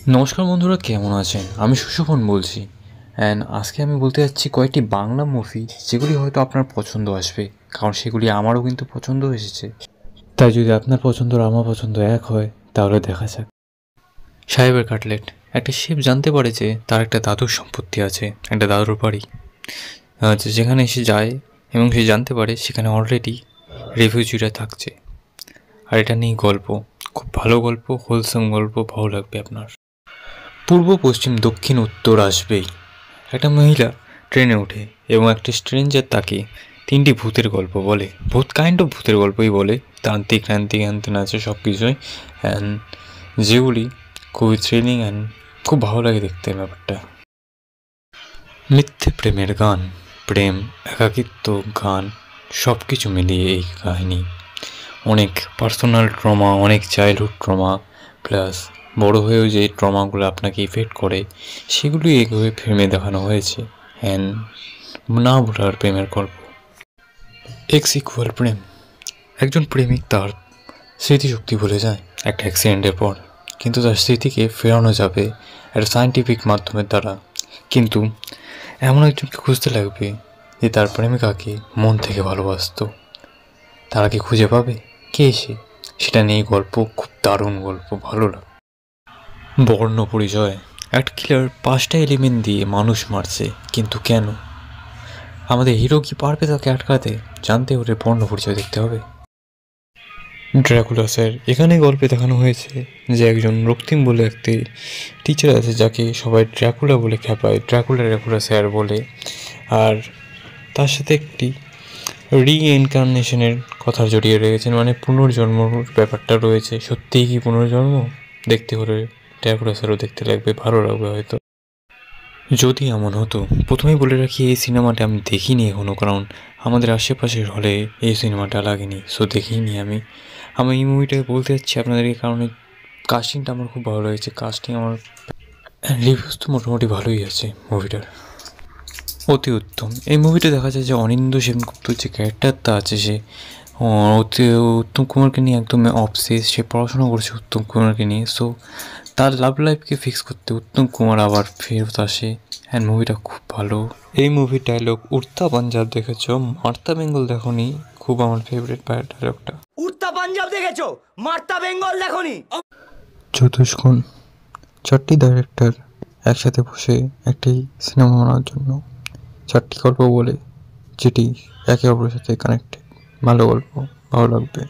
নমস্কার বন্ধুরা, কেমন আছেন? আমি সুশোভন বলছি। আজকে আমি বলতে যাচ্ছি কয়েকটি বাংলা মুভি যেগুলি হয়তো আপনার পছন্দ আসবে, কারণ সেগুলি আমারও কিন্তু পছন্দ এসেছে। তাই যদি আপনার পছন্দ আর আমার পছন্দ এক হয় তাহলে দেখা যাক। সাহেবের কাটলেট। একটা শেফ জানতে পারে যে তার একটা দাদুর সম্পত্তি আছে, একটা দাদুর বাড়ি, যেখানে সে যায় এবং সে জানতে পারে সেখানে অলরেডি রেফিউজিরা থাকছে। আর এটা নিয়ে গল্প, খুব ভালো গল্প, হোলসাম গল্প, ভালো লাগবে আপনার। পূর্ব, পশ্চিম, দক্ষিণ, উত্তর আসবেই। একটা মহিলা ট্রেনে ওঠে এবং একটা স্ট্রেঞ্জার তাকে তিনটি ভূতের গল্প বলে, ভূত কাইন্ড অফ ভূতের গল্পই বলে, তান্ত্রিক টান্ত্রিক হ্যান আছে সব কিছুই, অ্যান্ড যেগুলি খুবই থ্রিলিং অ্যান্ড খুব ভালো লাগে দেখতে ব্যাপারটা। মিথ্যে প্রেমের গান, প্রেম, একাকিত্ব, গান, সব কিছু মিলিয়ে এই কাহিনী। অনেক পার্সোনাল ট্রমা, অনেক চাইল্ডহুড ট্রমা, প্লাস বড় হয়েও যে ট্রমাগুলো আপনাকে ইফেক্ট করে সেগুলি এইভাবে ফিল্মে দেখানো হয়েছে। অ্যান্ড না ভোলার প্রেমের গল্প। এক্স ইকুয়াল প্রেম। একজন প্রেমিক তার স্মৃতিশক্তি ভুলে যায় একটা অ্যাক্সিডেন্টের পর, কিন্তু তার স্মৃতিকে ফেরানো যাবে একটা সায়েন্টিফিক মাধ্যমের দ্বারা। কিন্তু এমন একজনকে খুঁজতে লাগবে যে তার প্রেমিকাকে মন থেকে ভালোবাসত। তারা কি খুঁজে পাবে? কে সে? সেটা নিয়ে গল্প, খুব দারুণ গল্প, ভালো লাগে। বর্ণ পরিচয়। একটা কিলার 5টা এলিমেন্ট দিয়ে মানুষ মারছে, কিন্তু কেন? আমাদের হিরো কি পারবে তাকে আটকাতে? জানতে হলে বর্ণ পরিচয় দেখতে হবে। Dracula sir. এখানে গল্পে দেখানো হয়েছে যে একজন রক্তিম বলে একটি টিচার আছে যাকে সবাই ড্রাকুলা বলে খেপায়, ড্রাকুলা স্যার বলে। আর তার সাথে একটি রিইনকার্নেশনের কথা জড়িয়ে রয়েছেন, মানে পুনর্জন্মর ব্যাপারটা রয়েছে। সত্যিই কি পুনর্জন্ম? দেখতে হলে ড্রাকুলা স্যারও দেখতে লাগবে, ভালো লাগবে হয়তো। যদি এমন হতো, প্রথমেই বলে রাখি এই সিনেমাটা আমি দেখিনি এখনও, কারণ আমাদের আশেপাশের হলে এই সিনেমাটা লাগেনি, সো দেখিনি আমি এই মুভিটাকে বলতে যাচ্ছি আপনাদেরকে, কারণ এই কাস্টিংটা আমার খুব ভালো লেগেছে। কাস্টিং আমার রিভিউস তো মোটামুটি ভালোই আছে মুভিটার, অতি উত্তম। এই মুভিটা দেখা যায় যে অনিন্দ্য সেনগুপ্ত যে ক্যারেক্টারটা আছে, সে উত্তম কুমারকে নিয়ে একদম অবসেস, সে পড়াশোনা করছে উত্তম কুমারকে নিয়ে। সো তার লাভ লাইফকে ফিক্স করতে উত্তম কুমার আবার ফেরত আসে, অ্যান্ড মুভিটা খুব ভালো। এই মুভির ডায়লগ উড়তা পাঞ্জাব দেখেছো, মার্তা বেঙ্গল দেখোনি, খুব আমার ফেভারিট ডায়লগটা। উড়তা পাঞ্জাব দেখেছো, মার্তা বেঙ্গল দেখোনি। চতুষ্কোণ। 4টি ডাইরেক্টর একসাথে বসে একটি সিনেমা বানানোর জন্য 4টি গল্প বলে, যেটি একে অপরের সাথে কানেক্টেড। ভালো গল্প, ভালো লাগবে।